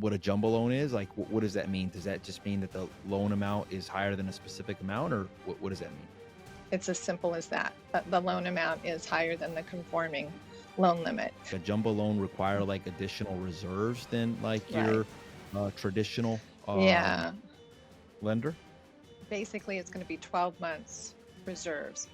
what a jumbo loan is? Like, what does that mean? Does that just mean that the loan amount is higher than a specific amount, or what does that mean? It's as simple as that. The loan amount is higher than the conforming loan limit. A jumbo loan require like additional reserves than like Right. your traditional Yeah. lender? Basically, it's going to be 12 months reserves,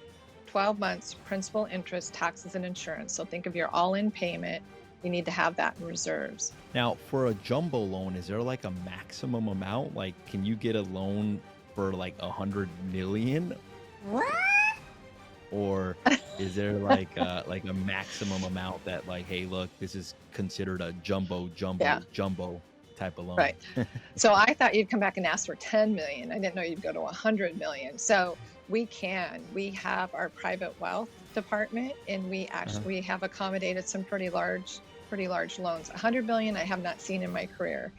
12 months principal, interest, taxes, and insurance. So think of your all-in payment. You need to have that in reserves. Now, for a jumbo loan, is there like a maximum amount? Like, can you get a loan for like 100 million, What? or is there like a maximum amount that like, hey, look, this is considered a jumbo Yeah. type of loan? Right. So I thought you'd come back and ask for 10 million. I didn't know you'd go to 100 million. So we have our private wealth department, and we actually have accommodated some pretty large loans. 100 million I have not seen in my career.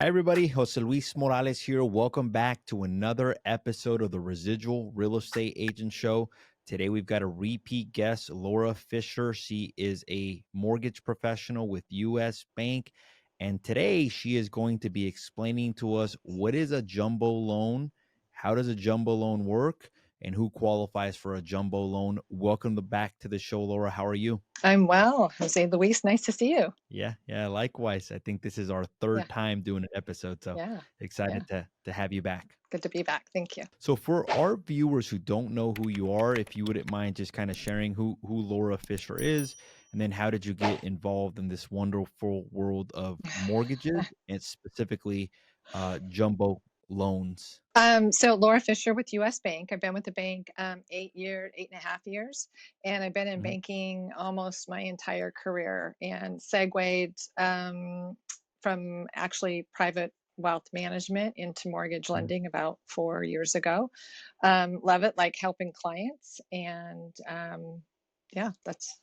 Hi, everybody. Jose Luis Morales here. Welcome back to another episode of the Residual Real Estate Agent Show. Today, we've got a repeat guest, Lora Fisher. She is a mortgage professional with U.S. Bank. And today, she is going to be explaining to us what is a jumbo loan, how does a jumbo loan work, and who qualifies for a jumbo loan. Welcome back to the show, Lora. How are you? I'm well. Jose Luis, nice to see you. Yeah, likewise. I think this is our third time doing an episode, so excited to have you back. Good to be back. Thank you. So for our viewers who don't know who you are, if you wouldn't mind just kind of sharing who Lora Fisher is, and then how did you get involved in this wonderful world of mortgages and specifically jumbo loans? So Lora Fisher with U.S. Bank. I've been with the bank 8.5 years, and I've been in banking almost my entire career, and segued from actually private wealth management into mortgage lending about 4 years ago. Love it, like helping clients, and that's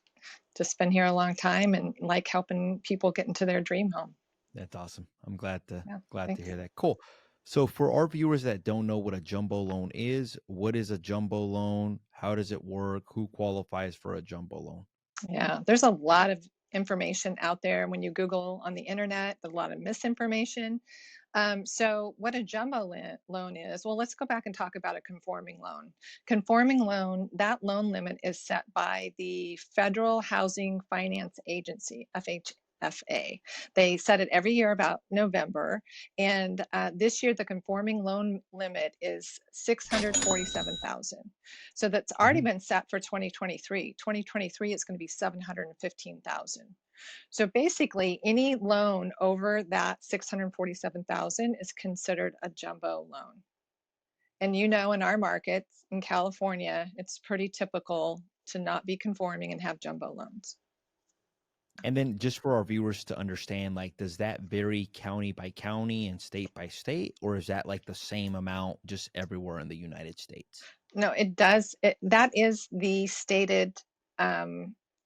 just been here a long time, and like helping people get into their dream home. That's awesome. I'm glad to Thanks. hear that. Cool. So for our viewers that don't know what a jumbo loan is, what is a jumbo loan? How does it work? Who qualifies for a jumbo loan? Yeah, there's a lot of information out there. When you Google on the internet, there's a lot of misinformation. So what a jumbo loan is, well, let's go back and talk about a conforming loan. Conforming loan, that loan limit is set by the Federal Housing Finance Agency, FHFA. They set it every year about November. And this year, the conforming loan limit is $647,000. So that's already been set for 2023. 2023 is going to be $715,000. So basically, any loan over that $647,000 is considered a jumbo loan. And in our markets in California, it's pretty typical to not be conforming and have jumbo loans. And then just for our viewers to understand, like, does that vary county by county and state by state, or is that like the same amount just everywhere in the United States? No, it does. That is the stated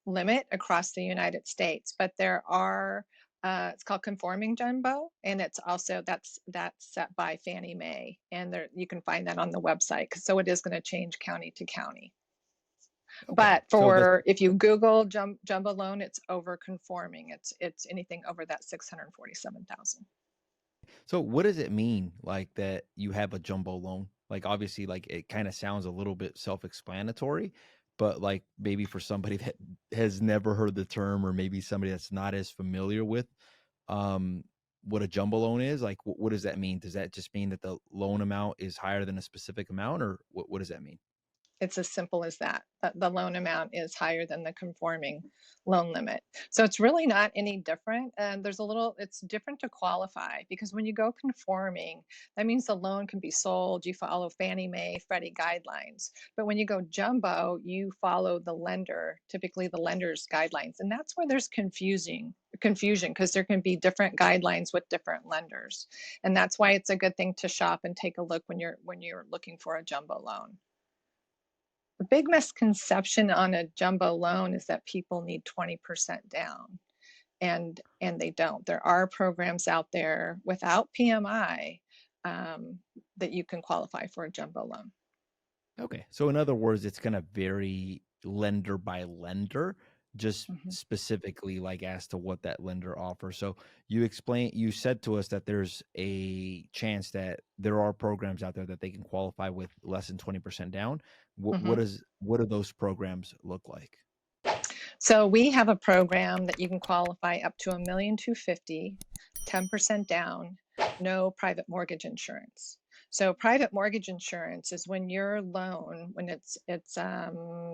limit across the United States, but there are it's called conforming jumbo, and it's also that's set by Fannie Mae, and there you can find that on the website. So it is going to change county to county. Okay. But if you Google jumbo loan, it's over conforming. It's anything over that $647,000. So what does it mean, like, that you have a jumbo loan? Like, obviously, like, it kind of sounds a little bit self-explanatory, but like maybe for somebody that has never heard the term, or maybe somebody that's not as familiar with what a jumbo loan is, like, what does that mean? Does that just mean that the loan amount is higher than a specific amount, or what does that mean? It's as simple as that. The loan amount is higher than the conforming loan limit. So it's really not any different. And it's different to qualify, because when you go conforming, that means the loan can be sold. You follow Fannie Mae, Freddie guidelines. But when you go jumbo, you follow typically the lender's guidelines. And that's where there's confusion, because there can be different guidelines with different lenders. And that's why it's a good thing to shop and take a look when you're looking for a jumbo loan. The big misconception on a jumbo loan is that people need 20% down, and they don't. There are programs out there without PMI that you can qualify for a jumbo loan. Okay. So in other words, it's going to vary lender by lender. just Mhm. specifically like as to what that lender offers. So you said to us that there's a chance that there are programs out there that they can qualify with less than 20% down. Mhm. What do those programs look like? So we have a program that you can qualify up to 1,250,000, 10% down, no private mortgage insurance. So private mortgage insurance is when your loan, when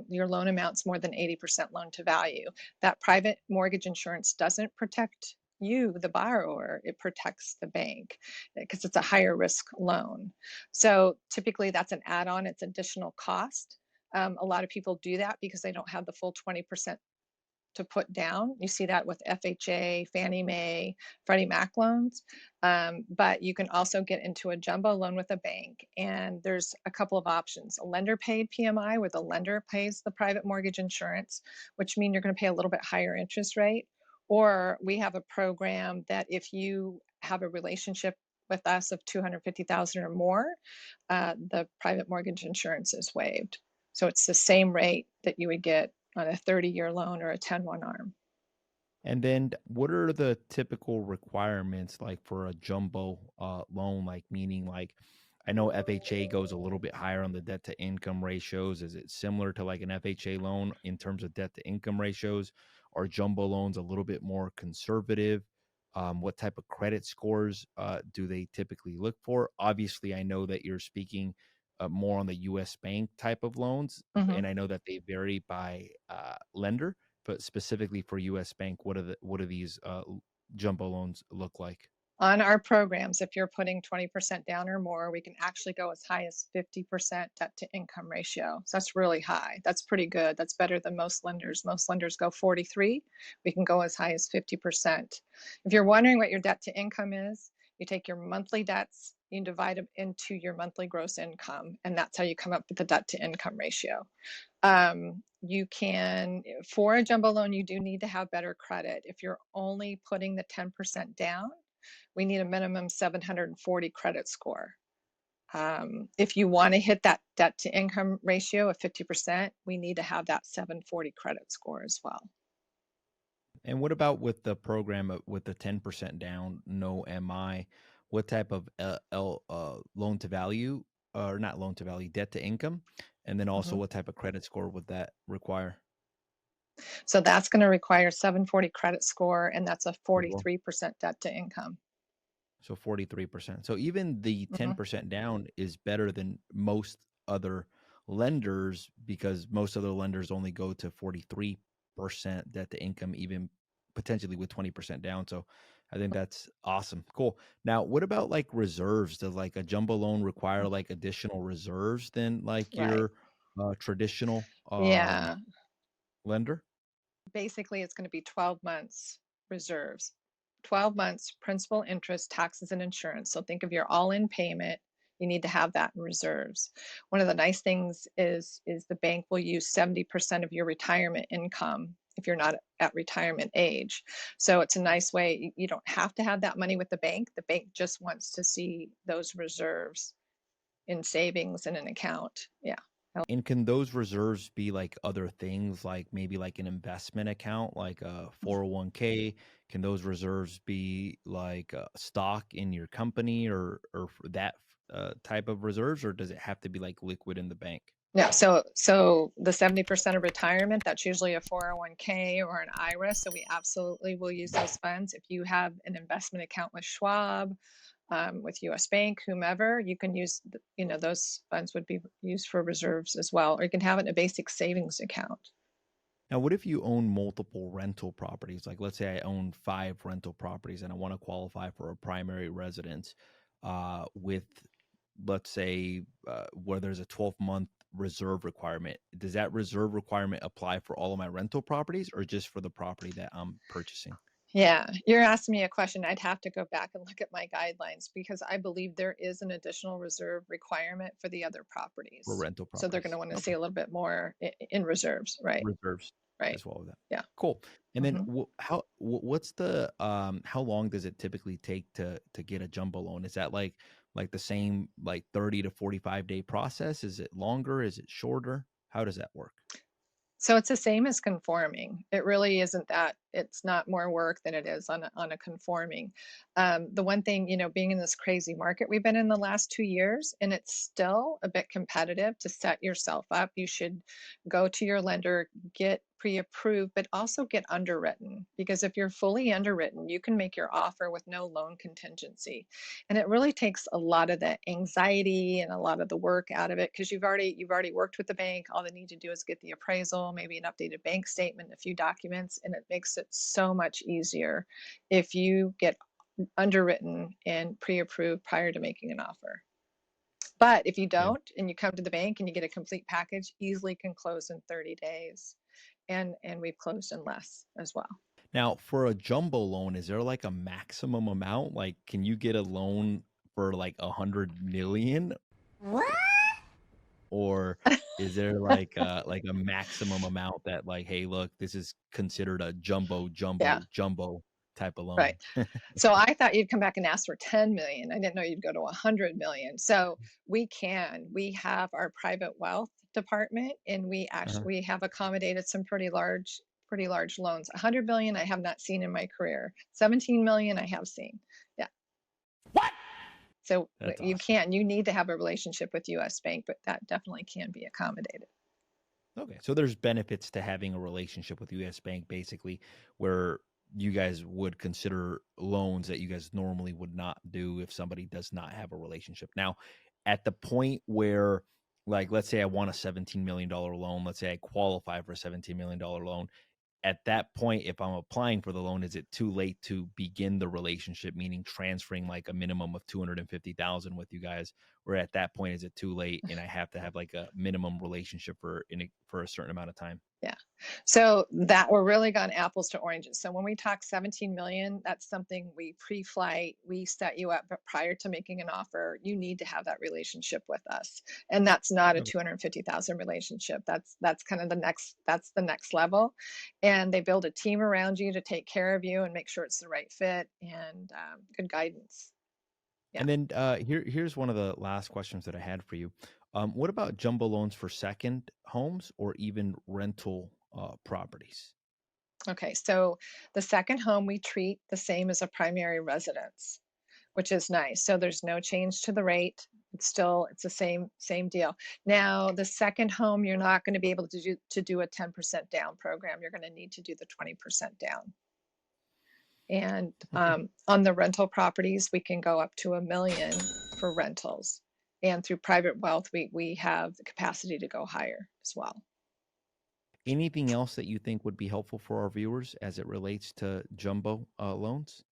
your loan amount's more than 80% loan to value. That private mortgage insurance doesn't protect you, the borrower, it protects the bank because it's a higher risk loan. So typically that's an add-on, it's additional cost. A lot of people do that because they don't have the full 20% to put down. You see that with FHA, Fannie Mae, Freddie Mac loans. But you can also get into a jumbo loan with a bank. And there's a couple of options. A lender paid PMI, where the lender pays the private mortgage insurance, which means you're going to pay a little bit higher interest rate. Or we have a program that if you have a relationship with us of 250,000 or more, the private mortgage insurance is waived. So it's the same rate that you would get on a 30-year loan or a 10-1 arm. And then what are the typical requirements like for a jumbo loan? Like meaning like I know FHA goes a little bit higher on the debt to income ratios. Is it similar to like an FHA loan in terms of debt to income ratios? Are jumbo loans a little bit more conservative? What type of credit scores do they typically look for? Obviously, I know that you're speaking more on the U.S. bank type of loans, Mhm. and I know that they vary by lender, but specifically for U.S. Bank, what do these jumbo loans look like? On our programs, if you're putting 20% down or more, we can actually go as high as 50% debt to income ratio. So that's really high. That's pretty good. That's better than most lenders. Most lenders go 43. We can go as high as 50%. If you're wondering what your debt to income is, you take your monthly debts, you divide them into your monthly gross income, and that's how you come up with the debt to income ratio. You can, for a jumbo loan, you do need to have better credit. If you're only putting the 10% down, we need a minimum 740 credit score. If you want to hit that debt to income ratio of 50%, we need to have that 740 credit score as well. And what about with the program with the 10% down, no MI? What type of loan to value, or not loan to value, debt to income? And then also Mhm. what type of credit score would that require So that's going to require 740 credit score, and that's a as well? 43% debt to income. So 43%. So even the Mhm. 10% down is better than most other lenders because most other lenders only go to 43% debt to income, even potentially with 20% down. So I think that's awesome. Cool. Now, what about like reserves? Does like a jumbo loan require like additional reserves than like Right. your traditional Yeah. lender? Basically it's going to be 12 months reserves, 12 months principal, interest, taxes, and insurance. So think of your all-in payment. You need to have that in reserves. One of the nice things is the bank will use 70% of your retirement income if you're not at retirement age. So it's a nice way. You don't have to have that money with the bank. The bank just wants to see those reserves in savings in an account. Yeah. And can those reserves be like other things, like maybe like an investment account, like a 401k? Can those reserves be like stock in your company or for that type of reserves, or does it have to be like liquid in the bank? No, so the 70% of retirement, that's usually a 401k or an IRA. So we absolutely will use those funds. If you have an investment account with Schwab, with US Bank, whomever, you can use, those funds would be used for reserves as well. Or you can have it in a basic savings account. Now, what if you own multiple rental properties? Like, let's say I own 5 rental properties and I want to qualify for a primary residence with, let's say, where there's a 12-month reserve requirement. Does that reserve requirement apply for all of my rental properties or just for the property that I'm purchasing Yeah, you're asking me a question. I'd have to go back and look at my guidelines because I believe there is an additional reserve requirement for the other for properties. rental So they're going properties? to want to see Okay. a little bit more in reserves, right? Reserves Right. as well with that. Yeah. Cool. And then Hmm. what's the how long does it typically take to get a jumbo loan? Is that like the same like 30 to 45 day process? Is it longer? Is it shorter? How does that work? So it's the same as conforming. It really isn't that. It's not more work than it is on a conforming. The one thing, being in this crazy market we've been in the last 2 years, and it's still a bit competitive to set yourself up. You should go to your lender, get pre-approved, but also get underwritten, because if you're fully underwritten, you can make your offer with no loan contingency. And it really takes a lot of the anxiety and a lot of the work out of it, because you've already worked with the bank. All they need to do is get the appraisal, maybe an updated bank statement, a few documents, and it makes it so much easier if you get underwritten and pre-approved prior to making an offer. But if you Yeah. don't, and you come to the bank and you get a complete package, easily can close in 30 days. And we've closed in less as well. Now, for a jumbo loan, is there like a maximum amount? Like, can you get a loan for like 100 million, What? or is there like a maximum amount that like, hey, look, this is considered a Yeah, jumbo type of right. loan? So I thought you'd come back and ask for 10 million. I didn't know you'd go to 100 million. So we have our private wealth department, and Uh-huh. we have accommodated some pretty large loans. 100 million I have not seen in my career. 17 million I have seen. Yeah. What? So That's awesome. you need to have a relationship with US Bank, but that definitely can be accommodated. Okay, so there's benefits to having a relationship with US Bank, basically, where you guys would consider loans that you guys normally would not do if somebody does not have a relationship. Now, at the point where, like, let's say I want a $17 million loan, let's say I qualify for a $17 million loan. At that point, if I'm applying for the loan, is it too late to begin the relationship, meaning transferring like a minimum of 250,000 with you guys? Or at that point, is it too late and I have to have like a minimum relationship for a certain amount of time? Yeah. So that we're really gone apples to oranges. So when we talk 17 million, that's something we pre-flight, we set you up, but prior to making an offer, you need to have that relationship with us. And that's not a Okay. 250,000 relationship. That's kind of that's the next level. And they build a team around you to take care of you and make sure it's the right fit, and good guidance. Yeah. And then here's one of the last questions that I had for you. What about jumbo loans for second homes or even rental properties? Okay. So the second home we treat the same as a primary residence, which is nice. So there's no change to the rate. It's the same deal. Now, the second home, you're not going to be able to do a 10% down program. You're going to need to do the 20% down. And Okay. on the rental properties, we can go up to $1 million for rentals. And through private wealth, we have the capacity to go higher as well. Anything else that you think would be helpful for our viewers as it relates to jumbo loans?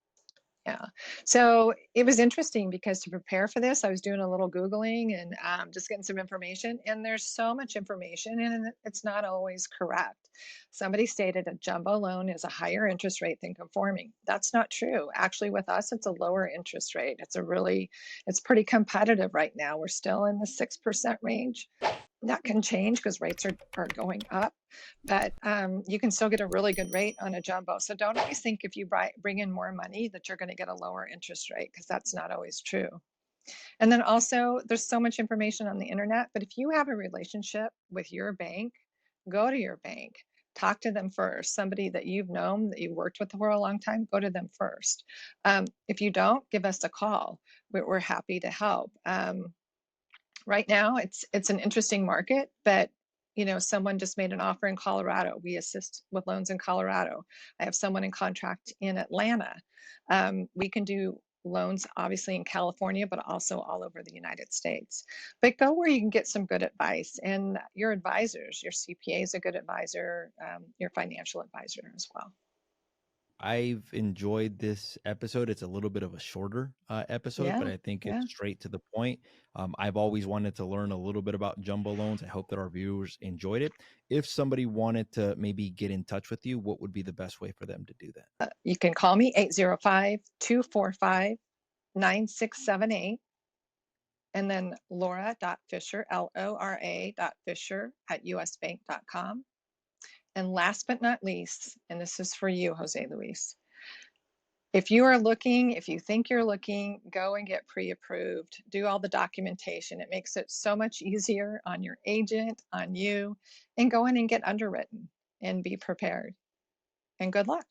Yeah. So it was interesting because to prepare for this, I was doing a little Googling and just getting some information. And there's so much information, and it's not always correct. Somebody stated a jumbo loan is a higher interest rate than conforming. That's not true. Actually, with us, it's a lower interest rate. It's pretty competitive right now. We're still in the 6% range. That can change because rates are going up, but you can still get a really good rate on a jumbo. So don't always think if you bring in more money that you're going to get a lower interest rate, because that's not always true. And then also, there's so much information on the internet, but if you have a relationship with your bank, go to your bank. Talk to them first. Somebody that you've known, that you worked with for a long time, go to them first. If you don't, give us a call. We're happy to help. Right now it's an interesting market, but someone just made an offer in Colorado. We assist with loans in Colorado. I have someone in contract in Atlanta. We can do loans obviously in California, but also all over the United States. But go where you can get some good advice, and your advisors, your CPA is a good advisor, your financial advisor as well. I've enjoyed this episode. It's a little bit of a shorter episode, but Yeah, I think yeah. it's straight to the point. I've always wanted to learn a little bit about jumbo loans. I hope that our viewers enjoyed it. If somebody wanted to maybe get in touch with you, what would be the best way for them to do that? You can call me 805-245-9678. And then Lora.Fisher, Lora.Fisher at usbank.com. And last but not least, and this is for you, Jose Luis, If you are looking, if you think you're looking, go and get pre-approved. Do all the documentation. It makes it so much easier on your agent, on you, and go in and get underwritten and be prepared. And good luck.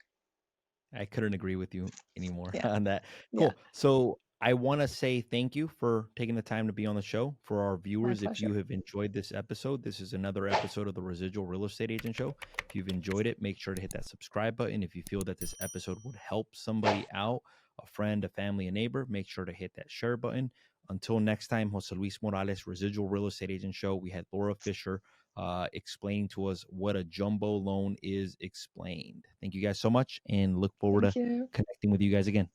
I couldn't agree with you anymore Yeah, on that. yeah, Cool. So I want to say thank you for taking the time to be on the show. For our my viewers, if you pleasure. have enjoyed this episode, this is another episode of the Residual Real Estate Agent Show. If you've enjoyed it, make sure to hit that subscribe button. If you feel that this episode would help somebody out, a friend, a family, a neighbor, make sure to hit that share button. Until next time, Jose Luis Morales, Residual Real Estate Agent Show. We had Lora Fisher explaining to us what a jumbo loan is explained. Thank you guys so much and look forward to Thank you. connecting with you guys again.